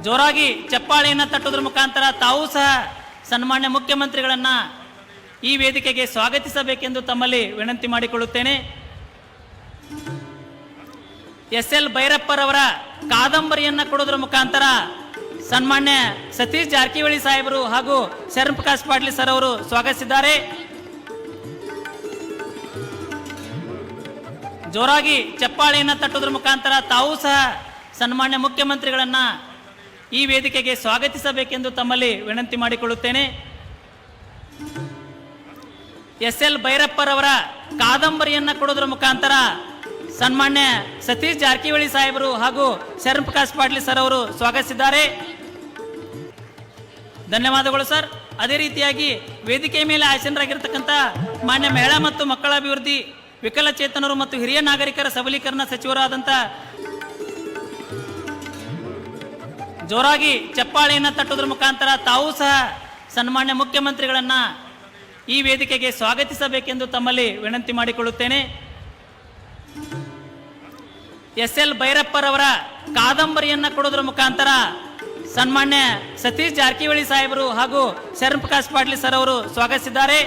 ಜೋರಾಗಿ ಚಪ್ಪಾಳೆಯನ್ನು ತಟ್ಟುವುದರ ಮುಖಾಂತರ ತಾವೂ ಸಹ ಸನ್ಮಾನ್ಯ ಮುಖ್ಯಮಂತ್ರಿಗಳನ್ನ ಈ ವೇದಿಕೆಗೆ ಸ್ವಾಗತಿಸಬೇಕೆಂದು ತಮ್ಮಲ್ಲಿ ವಿನಂತಿ ಮಾಡಿಕೊಳ್ಳುತ್ತೇನೆ. ಎಸ್.ಎಲ್. ಭೈರಪ್ಪರವರ ಕಾದಂಬರಿಯನ್ನು ಕೊಡುವುದರ ಮುಖಾಂತರ ಸನ್ಮಾನ್ಯ ಸತೀಶ್ ಜಾರಕಿಹೊಳಿ ಸಾಹೇಬರು ಹಾಗೂ ಶರಣ್ ಪ್ರಕಾಶ್ ಪಾಟೀಲ್ ಸರ್ ಅವರು ಸ್ವಾಗತಿಸಿದ್ದಾರೆ. ಜೋರಾಗಿ ಚಪ್ಪಾಳೆಯನ್ನು ತಟ್ಟುವುದರ ಮುಖಾಂತರ ತಾವೂ ಸಹ ಸನ್ಮಾನ್ಯ ಮುಖ್ಯಮಂತ್ರಿಗಳನ್ನ ಈ ವೇದಿಕೆಗೆ ಸ್ವಾಗತಿಸಬೇಕೆಂದು ತಮ್ಮಲ್ಲಿ ವಿನಂತಿ ಮಾಡಿಕೊಳ್ಳುತ್ತೇನೆ. ಎಸ್.ಎಲ್. ಭೈರಪ್ಪರವರ ಕಾದಂಬರಿಯನ್ನು ಕೊಡುವುದರ ಮುಖಾಂತರ ಸನ್ಮಾನ್ಯ ಸತೀಶ್ ಜಾರಕಿಹೊಳಿ ಸಾಹೇಬರು ಹಾಗೂ ಶರಣ್ ಪ್ರಕಾಶ್ ಪಾಟೀಲ್ ಸರ್ ಅವರು ಸ್ವಾಗತಿಸಿದ್ದಾರೆ. ಧನ್ಯವಾದಗಳು ಸರ್. ಅದೇ ರೀತಿಯಾಗಿ ವೇದಿಕೆ ಮೇಲೆ ಆಸೀನರಾಗಿರ್ತಕ್ಕಂಥ ಮಾನ್ಯ ಮಹಿಳಾ ಮತ್ತು ಮಕ್ಕಳ ಅಭಿವೃದ್ಧಿ, ವಿಕಲಚೇತನರು ಮತ್ತು ಹಿರಿಯ ನಾಗರಿಕರ ಸಬಲೀಕರಣ ಸಚಿವರಾದಂಥ ಜೋರಾಗಿ ಚಪ್ಪಾಳೆಯನ್ನು ತಟ್ಟುವುದರ ಮುಖಾಂತರ ತಾವೂ ಸಹ ಸನ್ಮಾನ್ಯ ಮುಖ್ಯಮಂತ್ರಿಗಳನ್ನ ಈ ವೇದಿಕೆಗೆ ಸ್ವಾಗತಿಸಬೇಕೆಂದು ತಮ್ಮಲ್ಲಿ ವಿನಂತಿ ಮಾಡಿಕೊಳ್ಳುತ್ತೇನೆ. ಎಸ್.ಎಲ್. ಭೈರಪ್ಪರವರ ಕಾದಂಬರಿಯನ್ನು ಕೊಡುವುದರ ಮುಖಾಂತರ ಸನ್ಮಾನ್ಯ ಸತೀಶ್ ಜಾರಕಿಹೊಳಿ ಸಾಹೇಬರು ಹಾಗೂ ಶರಣ್ ಪ್ರಕಾಶ್ ಪಾಟೀಲ್ ಸರ್ ಅವರು ಸ್ವಾಗತಿಸಿದ್ದಾರೆ.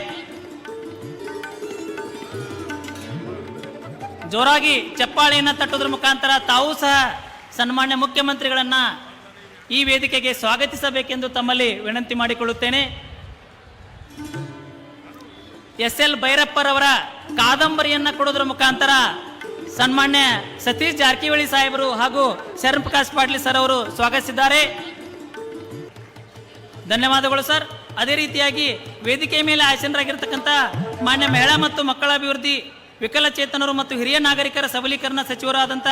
ಜೋರಾಗಿ ಚಪ್ಪಾಳೆಯನ್ನು ತಟ್ಟುವುದರ ಮುಖಾಂತರ ತಾವೂ ಸಹ ಸನ್ಮಾನ್ಯ ಮುಖ್ಯಮಂತ್ರಿಗಳನ್ನ ಈ ವೇದಿಕೆಗೆ ಸ್ವಾಗತಿಸಬೇಕೆಂದು ತಮ್ಮಲ್ಲಿ ವಿನಂತಿ ಮಾಡಿಕೊಳ್ಳುತ್ತೇನೆ. ಎಸ್.ಎಲ್. ಭೈರಪ್ಪರವರ ಕಾದಂಬರಿಯನ್ನು ಕೊಡುವುದರ ಮುಖಾಂತರ ಸನ್ಮಾನ್ಯ ಸತೀಶ್ ಜಾರಕಿಹೊಳಿ ಸಾಹೇಬರು ಹಾಗೂ ಶರಣ್ ಪ್ರಕಾಶ್ ಪಾಟೀಲ್ ಸರ್ ಅವರು ಸ್ವಾಗತಿಸಿದ್ದಾರೆ. ಧನ್ಯವಾದಗಳು ಸರ್. ಅದೇ ರೀತಿಯಾಗಿ ವೇದಿಕೆ ಮೇಲೆ ಆಸೀನರಾಗಿರ್ತಕ್ಕಂಥ ಮಾನ್ಯ ಮಹಿಳಾ ಮತ್ತು ಮಕ್ಕಳ ಅಭಿವೃದ್ಧಿ, ವಿಕಲಚೇತನರು ಮತ್ತು ಹಿರಿಯ ನಾಗರಿಕರ ಸಬಲೀಕರಣ ಸಚಿವರಾದಂಥ